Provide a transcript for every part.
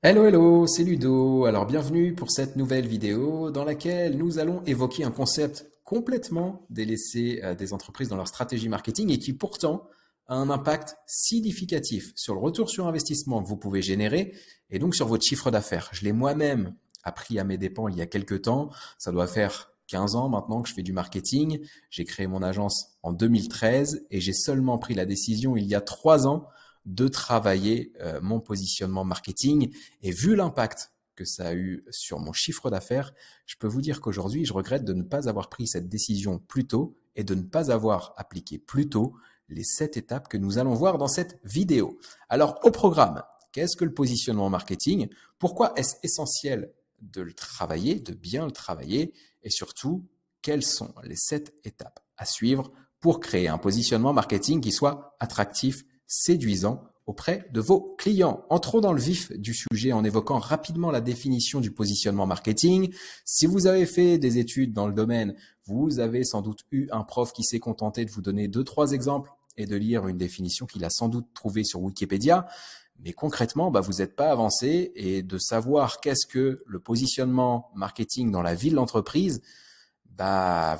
Hello, hello, c'est Ludo. Alors bienvenue pour cette nouvelle vidéo dans laquelle nous allons évoquer un concept complètement délaissé des entreprises dans leur stratégie marketing et qui pourtant a un impact significatif sur le retour sur investissement que vous pouvez générer et donc sur votre chiffre d'affaires. Je l'ai moi-même appris à mes dépens il y a quelques temps. Ça doit faire 15 ans maintenant que je fais du marketing. J'ai créé mon agence en 2013 et j'ai seulement pris la décision il y a 3 ans de travailler mon positionnement marketing. Et vu l'impact que ça a eu sur mon chiffre d'affaires, je peux vous dire qu'aujourd'hui, je regrette de ne pas avoir pris cette décision plus tôt et de ne pas avoir appliqué plus tôt les 7 étapes que nous allons voir dans cette vidéo. Alors, au programme, qu'est-ce que le positionnement marketing? Pourquoi est-ce essentiel de le travailler, de bien le travailler? Et surtout, quelles sont les 7 étapes à suivre pour créer un positionnement marketing qui soit attractif, séduisant auprès de vos clients? Entrons dans le vif du sujet en évoquant rapidement la définition du positionnement marketing. Si vous avez fait des études dans le domaine, vous avez sans doute eu un prof qui s'est contenté de vous donner 2-3 exemples et de lire une définition qu'il a sans doute trouvée sur Wikipédia. Mais concrètement, vous n'êtes pas avancé, et de savoir qu'est-ce que le positionnement marketing dans la vie de l'entreprise,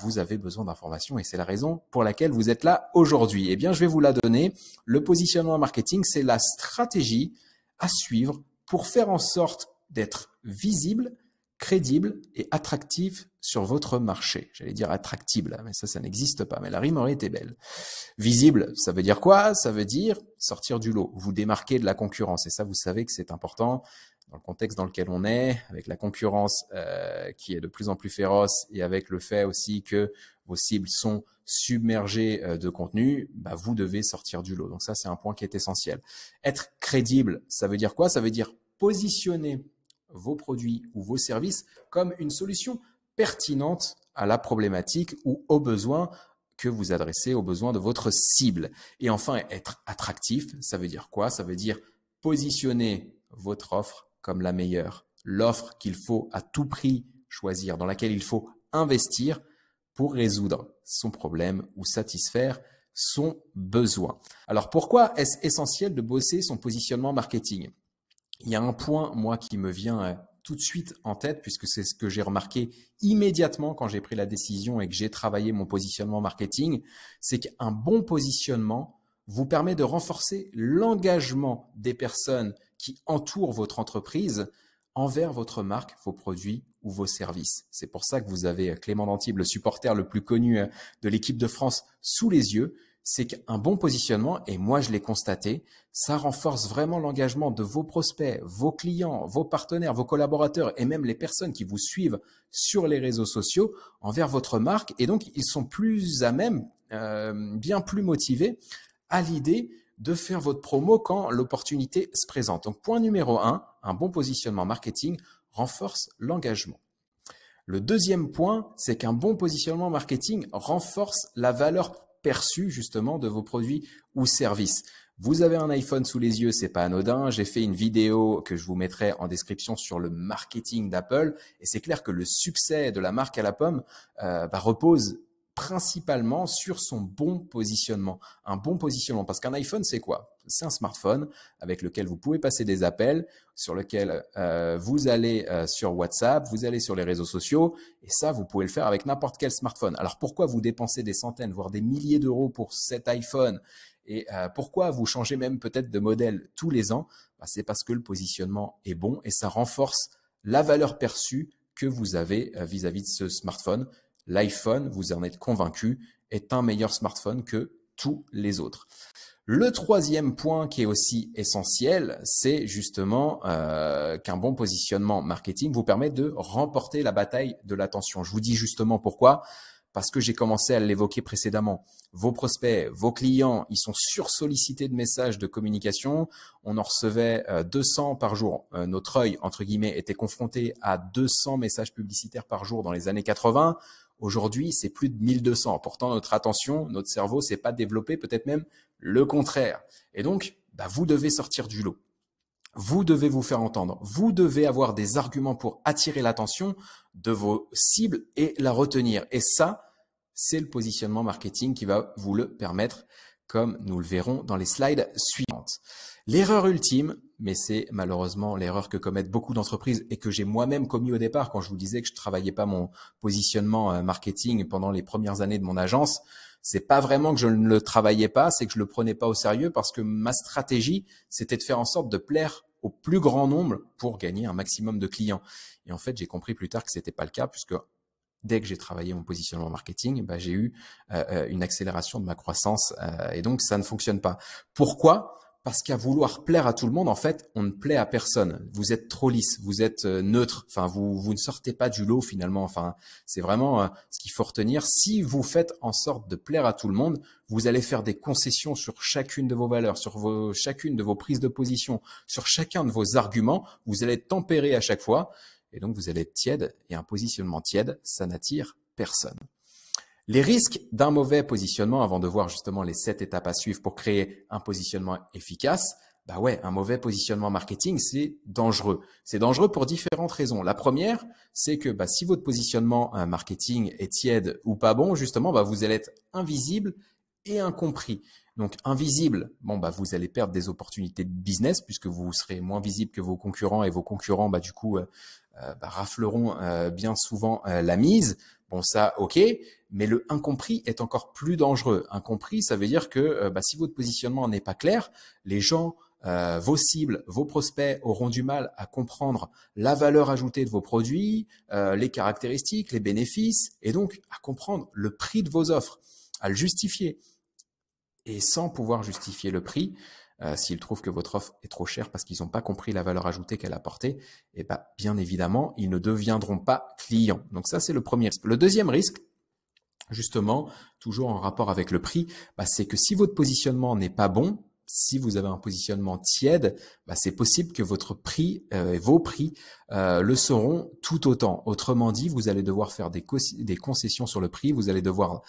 vous avez besoin d'informations et c'est la raison pour laquelle vous êtes là aujourd'hui. Eh bien, je vais vous la donner. Le positionnement marketing, c'est la stratégie à suivre pour faire en sorte d'être visible, crédible et attractif sur votre marché. J'allais dire attractible, mais ça n'existe pas, mais la rime aurait été belle. Visible, ça veut dire quoi? Ça veut dire sortir du lot, vous démarquer de la concurrence. Et ça, vous savez que c'est important dans le contexte dans lequel on est, avec la concurrence qui est de plus en plus féroce et avec le fait aussi que vos cibles sont submergées de contenu, vous devez sortir du lot. Donc ça, c'est un point qui est essentiel. Être crédible, ça veut dire quoi? Ça veut dire positionner vos produits ou vos services comme une solution pertinente à la problématique ou aux besoins que vous adressez, aux besoins de votre cible. Et enfin, être attractif, ça veut dire quoi? Ça veut dire positionner votre offre comme la meilleure, l'offre qu'il faut à tout prix choisir, dans laquelle il faut investir pour résoudre son problème ou satisfaire son besoin. Alors pourquoi est-ce essentiel de bosser son positionnement marketing? Il y a un point, moi, qui me vient tout de suite en tête, puisque c'est ce que j'ai remarqué immédiatement quand j'ai pris la décision et que j'ai travaillé mon positionnement marketing, c'est qu'un bon positionnement vous permet de renforcer l'engagement des personnes qui entourent votre entreprise envers votre marque, vos produits ou vos services. C'est pour ça que vous avez Clément D'Antibes, le supporter le plus connu de l'équipe de France, sous les yeux. C'est qu'un bon positionnement, et moi je l'ai constaté, ça renforce vraiment l'engagement de vos prospects, vos clients, vos partenaires, vos collaborateurs et même les personnes qui vous suivent sur les réseaux sociaux envers votre marque. Et donc, ils sont plus à même, bien plus motivés à l'idée de faire votre promo quand l'opportunité se présente. Donc, point numéro 1, un bon positionnement marketing renforce l'engagement. Le deuxième point, c'est qu'un bon positionnement marketing renforce la valeur perçue justement de vos produits ou services. Vous avez un iPhone sous les yeux, c'est pas anodin. J'ai fait une vidéo que je vous mettrai en description sur le marketing d'Apple et c'est clair que le succès de la marque à la pomme repose principalement sur son bon positionnement. Un bon positionnement, parce qu'un iPhone, c'est quoi? C'est un smartphone avec lequel vous pouvez passer des appels, sur lequel vous allez sur WhatsApp, vous allez sur les réseaux sociaux, et ça, vous pouvez le faire avec n'importe quel smartphone. Alors pourquoi vous dépensez des centaines, voire des milliers d'euros pour cet iPhone? Et pourquoi vous changez même peut-être de modèle tous les ans? C'est parce que le positionnement est bon et ça renforce la valeur perçue que vous avez vis-à-vis de ce smartphone. L'iPhone, vous en êtes convaincu, est un meilleur smartphone que tous les autres. Le troisième point qui est aussi essentiel, c'est justement qu'un bon positionnement marketing vous permet de remporter la bataille de l'attention. Je vous dis justement pourquoi. Parce que j'ai commencé à l'évoquer précédemment. Vos prospects, vos clients, ils sont sursollicités de messages de communication. On en recevait 200 par jour. Notre œil, entre guillemets, était confronté à 200 messages publicitaires par jour dans les années 80. Aujourd'hui, c'est plus de 1200. Pourtant, notre attention, notre cerveau s'est pas développé, peut-être même le contraire. Et donc, vous devez sortir du lot. Vous devez vous faire entendre. Vous devez avoir des arguments pour attirer l'attention de vos cibles et la retenir. Et ça, c'est le positionnement marketing qui va vous le permettre, comme nous le verrons dans les slides suivantes. L'erreur ultime mais c'est malheureusement l'erreur que commettent beaucoup d'entreprises et que j'ai moi-même commis au départ quand je vous disais que je travaillais pas mon positionnement marketing pendant les premières années de mon agence. C'est pas vraiment que je ne le travaillais pas, c'est que je le prenais pas au sérieux parce que ma stratégie, c'était de faire en sorte de plaire au plus grand nombre pour gagner un maximum de clients. Et en fait, j'ai compris plus tard que c'était pas le cas puisque dès que j'ai travaillé mon positionnement marketing, j'ai eu une accélération de ma croissance et donc ça ne fonctionne pas. Pourquoi ? Parce qu'à vouloir plaire à tout le monde, en fait, on ne plaît à personne. Vous êtes trop lisse, vous êtes neutre. Enfin, vous ne sortez pas du lot finalement. Enfin, c'est vraiment ce qu'il faut retenir. Si vous faites en sorte de plaire à tout le monde, vous allez faire des concessions sur chacune de vos valeurs, sur chacune de vos prises de position, sur chacun de vos arguments. Vous allez être tempéré à chaque fois. Et donc, vous allez être tiède, et un positionnement tiède, ça n'attire personne. Les risques d'un mauvais positionnement, avant de voir justement les 7 étapes à suivre pour créer un positionnement efficace, un mauvais positionnement marketing, c'est dangereux. C'est dangereux pour différentes raisons. La première, c'est que si votre positionnement marketing est tiède ou pas bon, justement, vous allez être invisible et incompris. Donc invisible, vous allez perdre des opportunités de business puisque vous serez moins visible que vos concurrents et vos concurrents, du coup, rafleront bien souvent la mise. Bon, ça, ok, mais le incompris est encore plus dangereux. Incompris, ça veut dire que si votre positionnement n'est pas clair, les gens, vos cibles, vos prospects auront du mal à comprendre la valeur ajoutée de vos produits, les caractéristiques, les bénéfices, et donc à comprendre le prix de vos offres, à le justifier. Et sans pouvoir justifier le prix, s'ils trouvent que votre offre est trop chère parce qu'ils n'ont pas compris la valeur ajoutée qu'elle apportait, bien évidemment, ils ne deviendront pas clients. Donc ça, c'est le premier risque. Le deuxième risque, justement, toujours en rapport avec le prix, c'est que si votre positionnement n'est pas bon, si vous avez un positionnement tiède, c'est possible que votre prix et vos prix le seront tout autant. Autrement dit, vous allez devoir faire des concessions sur le prix, vous allez devoir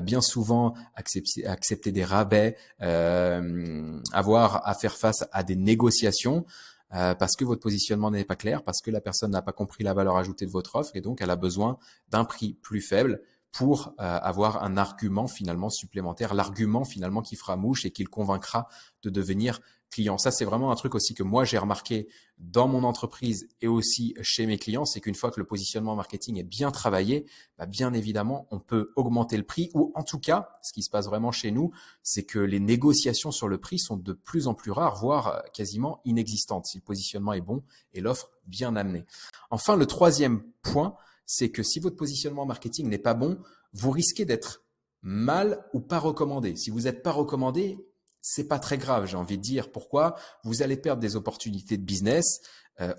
bien souvent accepter des rabais, avoir à faire face à des négociations parce que votre positionnement n'est pas clair, parce que la personne n'a pas compris la valeur ajoutée de votre offre et donc elle a besoin d'un prix plus faible pour avoir un argument finalement supplémentaire, l'argument finalement qui fera mouche et qui le convaincra de devenir client. Ça, c'est vraiment un truc aussi que moi, j'ai remarqué dans mon entreprise et aussi chez mes clients, c'est qu'une fois que le positionnement marketing est bien travaillé, bien évidemment, on peut augmenter le prix ou en tout cas, ce qui se passe vraiment chez nous, c'est que les négociations sur le prix sont de plus en plus rares, voire quasiment inexistantes si le positionnement est bon et l'offre bien amenée. Enfin, le troisième point, c'est que si votre positionnement marketing n'est pas bon, vous risquez d'être mal ou pas recommandé. Si vous n'êtes pas recommandé, c'est pas très grave, j'ai envie de dire. Pourquoi ? Vous allez perdre des opportunités de business.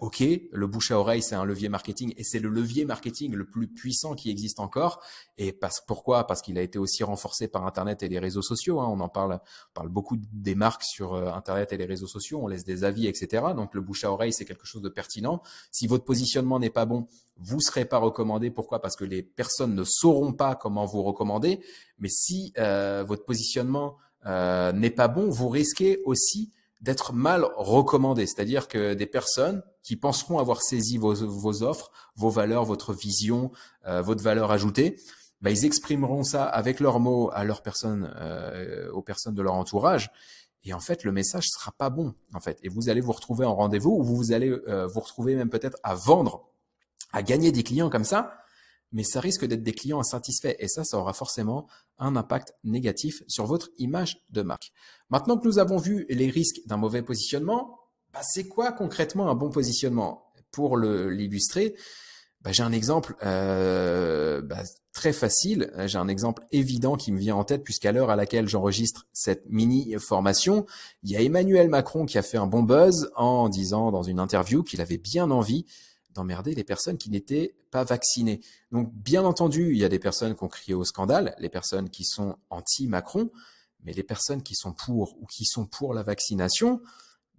Ok, le bouche à oreille, c'est un levier marketing et c'est le levier marketing le plus puissant qui existe encore. Et pourquoi ? Parce qu'il a été aussi renforcé par Internet et les réseaux sociaux. On parle beaucoup des marques sur Internet et les réseaux sociaux. On laisse des avis, etc. Donc le bouche à oreille, c'est quelque chose de pertinent. Si votre positionnement n'est pas bon, vous serez pas recommandé. Pourquoi ? Parce que les personnes ne sauront pas comment vous recommander. Mais si votre positionnement n'est pas bon, vous risquez aussi d'être mal recommandé. C'est-à-dire que des personnes qui penseront avoir saisi vos offres, vos valeurs, votre vision, votre valeur ajoutée, ils exprimeront ça avec leurs mots à leurs personnes, aux personnes de leur entourage. Et en fait, le message sera pas bon, en fait. Et vous allez vous retrouver en rendez-vous ou vous allez vous retrouver même peut-être à vendre, à gagner des clients comme ça. Mais ça risque d'être des clients insatisfaits et ça aura forcément un impact négatif sur votre image de marque. Maintenant que nous avons vu les risques d'un mauvais positionnement, c'est quoi concrètement un bon positionnement ? Pour l'illustrer, j'ai un exemple très facile, j'ai un exemple évident qui me vient en tête puisqu'à l'heure à laquelle j'enregistre cette mini-formation, il y a Emmanuel Macron qui a fait un bon buzz en disant dans une interview qu'il avait bien envie d'emmerder les personnes qui n'étaient pas vaccinées. Donc, bien entendu, il y a des personnes qui ont crié au scandale, les personnes qui sont anti-Macron, mais les personnes qui sont pour ou qui sont pour la vaccination,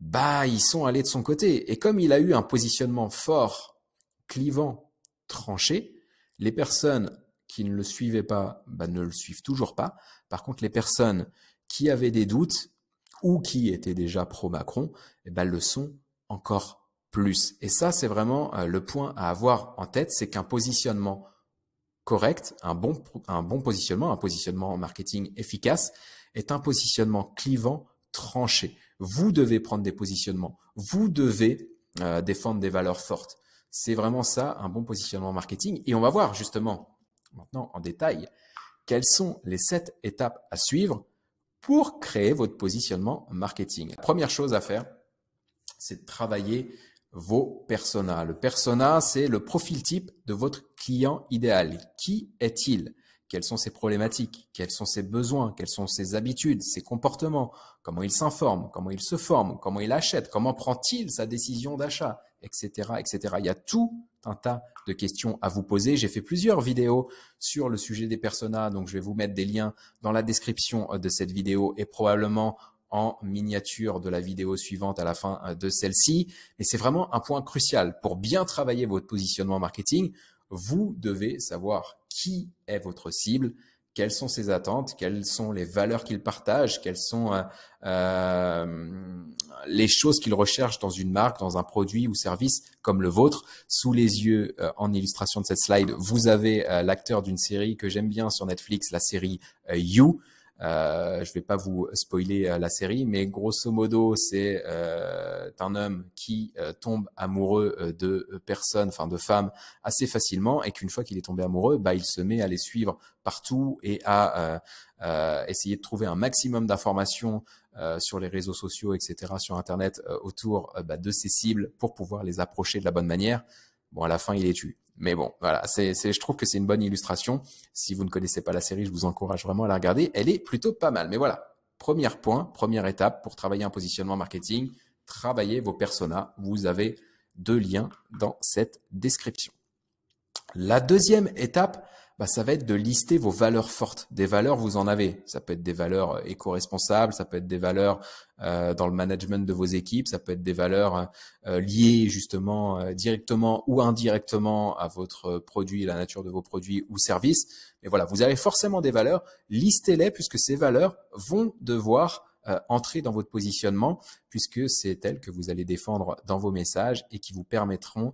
ils sont allés de son côté. Et comme il a eu un positionnement fort, clivant, tranché, les personnes qui ne le suivaient pas, ne le suivent toujours pas. Par contre, les personnes qui avaient des doutes ou qui étaient déjà pro-Macron, le sont encore plus. Et ça, c'est vraiment le point à avoir en tête, c'est qu'un positionnement correct, un bon positionnement, un positionnement marketing efficace, est un positionnement clivant, tranché. Vous devez prendre des positionnements. Vous devez défendre des valeurs fortes. C'est vraiment ça, un bon positionnement marketing. Et on va voir justement maintenant en détail quelles sont les 7 étapes à suivre pour créer votre positionnement marketing. La première chose à faire, c'est de travailler vos personas. Le persona, c'est le profil type de votre client idéal. Qui est-il? Quelles sont ses problématiques? Quels sont ses besoins? Quelles sont ses habitudes, ses comportements? Comment il s'informe? Comment il se forme? Comment il achète? Comment prend-il sa décision d'achat? Etc., etc. Il y a tout un tas de questions à vous poser. J'ai fait plusieurs vidéos sur le sujet des personas, donc je vais vous mettre des liens dans la description de cette vidéo et probablement en miniature de la vidéo suivante à la fin de celle-ci. Mais c'est vraiment un point crucial. Pour bien travailler votre positionnement marketing, vous devez savoir qui est votre cible, quelles sont ses attentes, quelles sont les valeurs qu'il partage, quelles sont les choses qu'il recherche dans une marque, dans un produit ou service comme le vôtre. Sous les yeux, en illustration de cette slide, vous avez l'acteur d'une série que j'aime bien sur Netflix, la série You. Je vais pas vous spoiler la série, mais grosso modo, c'est un homme qui tombe amoureux de personnes, enfin de femmes, assez facilement, et qu'une fois qu'il est tombé amoureux, bah, il se met à les suivre partout et à essayer de trouver un maximum d'informations sur les réseaux sociaux, etc., sur Internet, autour de ses cibles pour pouvoir les approcher de la bonne manière. Bon, à la fin, il les tue. Mais bon, voilà, je trouve que c'est une bonne illustration. Si vous ne connaissez pas la série, je vous encourage vraiment à la regarder. Elle est plutôt pas mal. Mais voilà, premier point, première étape pour travailler un positionnement marketing, travaillez vos personas. Vous avez 2 liens dans cette description. La deuxième étape, ça va être de lister vos valeurs fortes. Des valeurs, vous en avez. Ça peut être des valeurs éco-responsables, ça peut être des valeurs dans le management de vos équipes, ça peut être des valeurs liées justement directement ou indirectement à votre produit, la nature de vos produits ou services. Mais voilà, vous avez forcément des valeurs. Listez-les puisque ces valeurs vont devoir entrer dans votre positionnement puisque c'est elles que vous allez défendre dans vos messages et qui vous permettront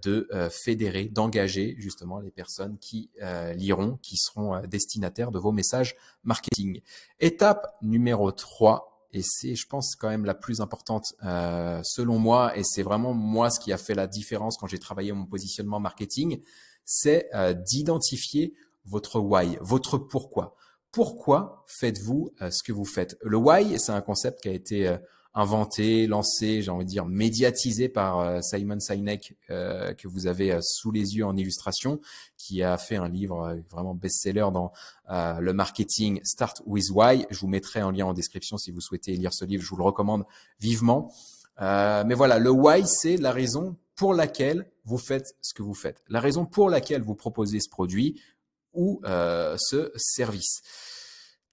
de fédérer, d'engager justement les personnes qui liront, qui seront destinataires de vos messages marketing. Étape numéro 3, et c'est, je pense, quand même la plus importante selon moi, et c'est vraiment moi ce qui a fait la différence quand j'ai travaillé mon positionnement marketing, c'est d'identifier votre why, votre pourquoi. Pourquoi faites-vous ce que vous faites? Le why, c'est un concept qui a été inventé, lancé, j'ai envie de dire médiatisé par Simon Sinek, que vous avez sous les yeux en illustration, qui a fait un livre vraiment best-seller dans le marketing Start with Why. Je vous mettrai un lien en description si vous souhaitez lire ce livre, je vous le recommande vivement. Mais voilà, le why, c'est la raison pour laquelle vous faites ce que vous faites, la raison pour laquelle vous proposez ce produit ou ce service.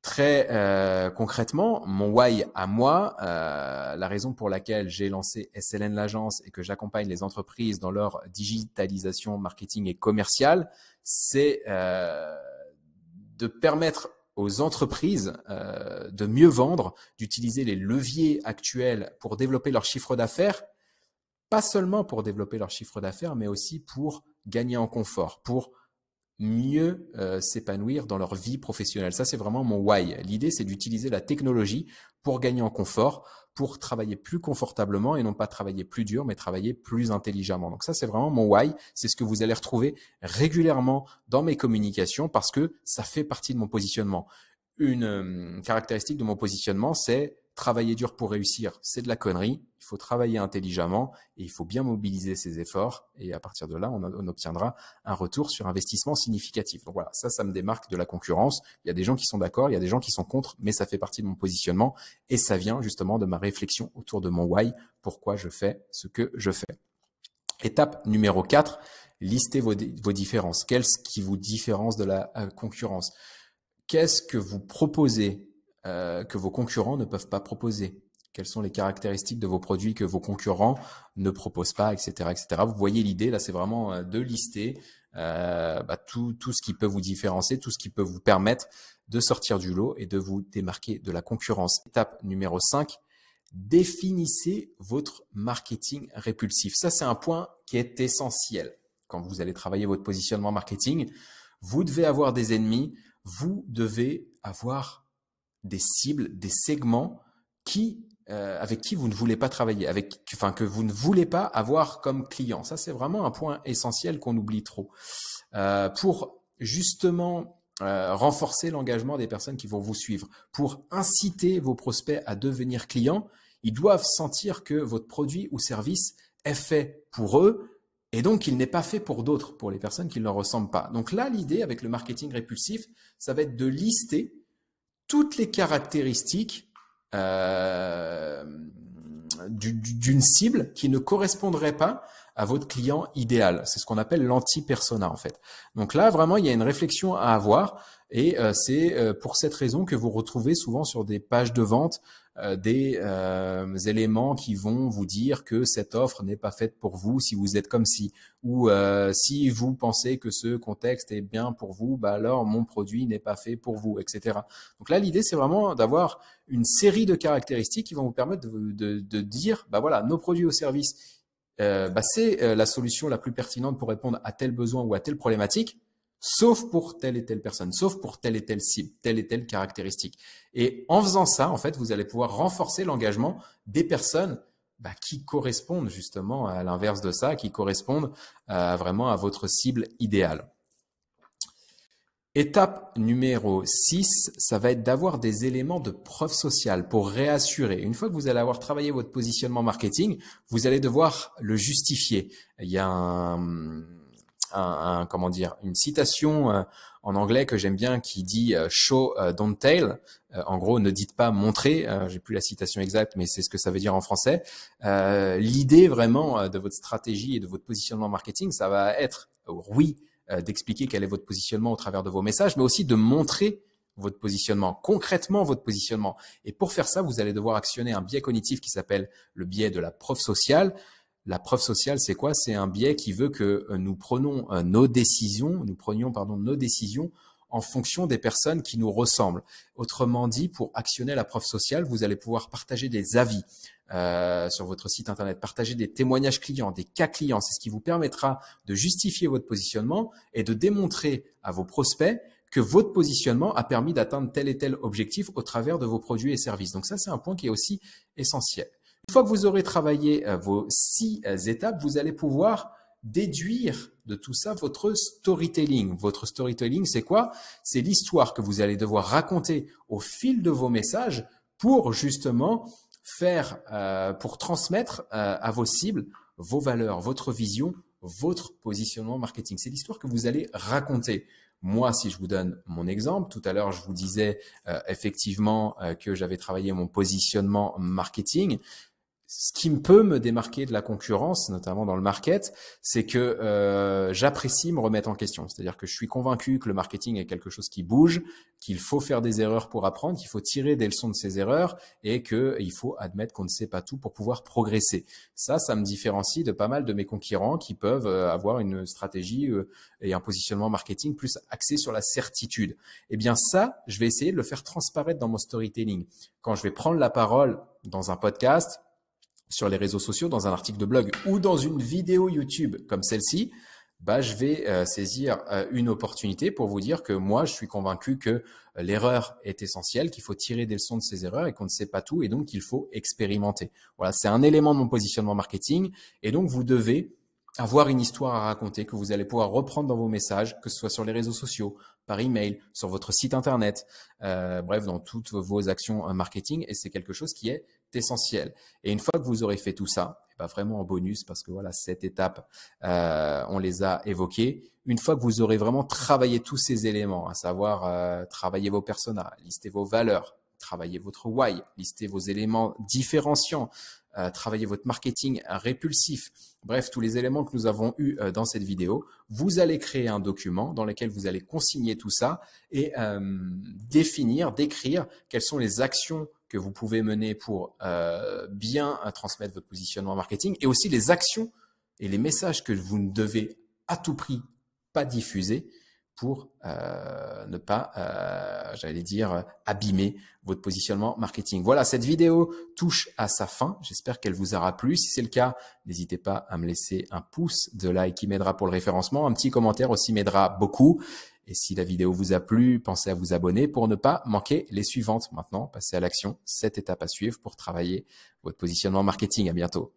Très concrètement, mon why à moi, la raison pour laquelle j'ai lancé SLN l'agence et que j'accompagne les entreprises dans leur digitalisation marketing et commerciale, c'est de permettre aux entreprises de mieux vendre, d'utiliser les leviers actuels pour développer leur chiffre d'affaires, pas seulement pour développer leur chiffre d'affaires, mais aussi pour gagner en confort, pour mieux s'épanouir dans leur vie professionnelle. Ça, c'est vraiment mon why. L'idée, c'est d'utiliser la technologie pour gagner en confort, pour travailler plus confortablement et non pas travailler plus dur, mais travailler plus intelligemment. Donc ça, c'est vraiment mon why. C'est ce que vous allez retrouver régulièrement dans mes communications parce que ça fait partie de mon positionnement. Une caractéristique de mon positionnement, c'est travailler dur pour réussir, c'est de la connerie. Il faut travailler intelligemment et il faut bien mobiliser ses efforts. Et à partir de là, on obtiendra un retour sur investissement significatif. Donc voilà, ça me démarque de la concurrence. Il y a des gens qui sont d'accord, il y a des gens qui sont contre, mais ça fait partie de mon positionnement et ça vient justement de ma réflexion autour de mon why, pourquoi je fais ce que je fais. Étape numéro 4, listez vos différences. Qu'est-ce qui vous différence de la concurrence? Qu'est-ce que vous proposez que vos concurrents ne peuvent pas proposer? Quelles sont les caractéristiques de vos produits que vos concurrents ne proposent pas, etc., etc. Vous voyez l'idée, là, c'est vraiment de lister tout ce qui peut vous différencier, tout ce qui peut vous permettre de sortir du lot et de vous démarquer de la concurrence. Étape numéro 5, définissez votre marketing répulsif. Ça, c'est un point qui est essentiel. Quand vous allez travailler votre positionnement marketing, vous devez avoir des ennemis, vous devez avoir des cibles, des segments qui avec qui vous ne voulez pas travailler, enfin que vous ne voulez pas avoir comme client. Ça, c'est vraiment un point essentiel qu'on oublie trop. Pour justement renforcer l'engagement des personnes qui vont vous suivre, pour inciter vos prospects à devenir clients, ils doivent sentir que votre produit ou service est fait pour eux et donc il n'est pas fait pour d'autres, pour les personnes qui ne leur ressemblent pas. Donc là, l'idée avec le marketing répulsif, ça va être de lister toutes les caractéristiques d'une cible qui ne correspondrait pas à votre client idéal. C'est ce qu'on appelle l'anti-persona en fait. Donc là, vraiment, il y a une réflexion à avoir et c'est pour cette raison que vous retrouvez souvent sur des pages de vente des éléments qui vont vous dire que cette offre n'est pas faite pour vous si vous êtes comme ci, ou si vous pensez que ce contexte est bien pour vous, bah alors mon produit n'est pas fait pour vous, etc. Donc là, l'idée, c'est vraiment d'avoir une série de caractéristiques qui vont vous permettre de dire, bah voilà, nos produits ou services, c'est la solution la plus pertinente pour répondre à tel besoin ou à telle problématique, sauf pour telle et telle personne, sauf pour telle et telle cible, telle et telle caractéristique. Et en faisant ça, en fait, vous allez pouvoir renforcer l'engagement des personnes qui correspondent justement à l'inverse de ça, qui correspondent vraiment à votre cible idéale. Étape numéro 6, ça va être d'avoir des éléments de preuve sociale pour réassurer. Une fois que vous allez avoir travaillé votre positionnement marketing, vous allez devoir le justifier. Il y a une citation en anglais que j'aime bien qui dit show don't tell. En gros, ne dites pas montrer. J'ai plus la citation exacte, mais c'est ce que ça veut dire en français. L'idée vraiment de votre stratégie et de votre positionnement marketing, ça va être oui, d'expliquer quel est votre positionnement au travers de vos messages, mais aussi de montrer votre positionnement, concrètement votre positionnement. Et pour faire ça, vous allez devoir actionner un biais cognitif qui s'appelle le biais de la preuve sociale. La preuve sociale, c'est quoi? C'est un biais qui veut que nous prenions nos décisions en fonction des personnes qui nous ressemblent. Autrement dit, pour actionner la preuve sociale, vous allez pouvoir partager des avis sur votre site internet, partager des témoignages clients, des cas clients. C'est ce qui vous permettra de justifier votre positionnement et de démontrer à vos prospects que votre positionnement a permis d'atteindre tel et tel objectif au travers de vos produits et services. Donc ça, c'est un point qui est aussi essentiel. Une fois que vous aurez travaillé vos 6 étapes, vous allez pouvoir déduire de tout ça votre storytelling. Votre storytelling, c'est quoi? C'est l'histoire que vous allez devoir raconter au fil de vos messages pour justement pour transmettre à vos cibles vos valeurs, votre vision, votre positionnement marketing. C'est l'histoire que vous allez raconter. Moi, si je vous donne mon exemple, tout à l'heure, je vous disais effectivement que j'avais travaillé mon positionnement marketing. Ce qui peut me démarquer de la concurrence, notamment dans le market, c'est que j'apprécie me remettre en question. C'est-à-dire que je suis convaincu que le marketing est quelque chose qui bouge, qu'il faut faire des erreurs pour apprendre, qu'il faut tirer des leçons de ces erreurs et qu'il faut admettre qu'on ne sait pas tout pour pouvoir progresser. Ça me différencie de pas mal de mes concurrents qui peuvent avoir une stratégie et un positionnement marketing plus axé sur la certitude. Eh bien ça, je vais essayer de le faire transparaître dans mon storytelling. Quand je vais prendre la parole dans un podcast, sur les réseaux sociaux, dans un article de blog ou dans une vidéo YouTube comme celle-ci, je vais saisir une opportunité pour vous dire que moi, je suis convaincu que l'erreur est essentielle, qu'il faut tirer des leçons de ces erreurs et qu'on ne sait pas tout et donc qu'il faut expérimenter. Voilà, c'est un élément de mon positionnement marketing et donc vous devez avoir une histoire à raconter que vous allez pouvoir reprendre dans vos messages, que ce soit sur les réseaux sociaux, par email, sur votre site internet, bref, dans toutes vos actions marketing et c'est quelque chose qui est essentiel. Et une fois que vous aurez fait tout ça, vraiment en bonus parce que voilà, cette étape, on les a évoquées. Une fois que vous aurez vraiment travaillé tous ces éléments, à savoir travailler vos personas, lister vos valeurs, travailler votre why, lister vos éléments différenciants, travailler votre marketing répulsif, bref, tous les éléments que nous avons eus dans cette vidéo, vous allez créer un document dans lequel vous allez consigner tout ça et décrire quelles sont les actions que vous pouvez mener pour bien transmettre votre positionnement marketing et aussi les actions et les messages que vous ne devez à tout prix pas diffuser pour ne pas, abîmer votre positionnement marketing. Voilà, cette vidéo touche à sa fin. J'espère qu'elle vous aura plu. Si c'est le cas, n'hésitez pas à me laisser un pouce de like qui m'aidera pour le référencement. Un petit commentaire aussi m'aidera beaucoup. Et si la vidéo vous a plu, pensez à vous abonner pour ne pas manquer les suivantes. Maintenant, passez à l'action, 7 étapes à suivre pour travailler votre positionnement marketing. À bientôt.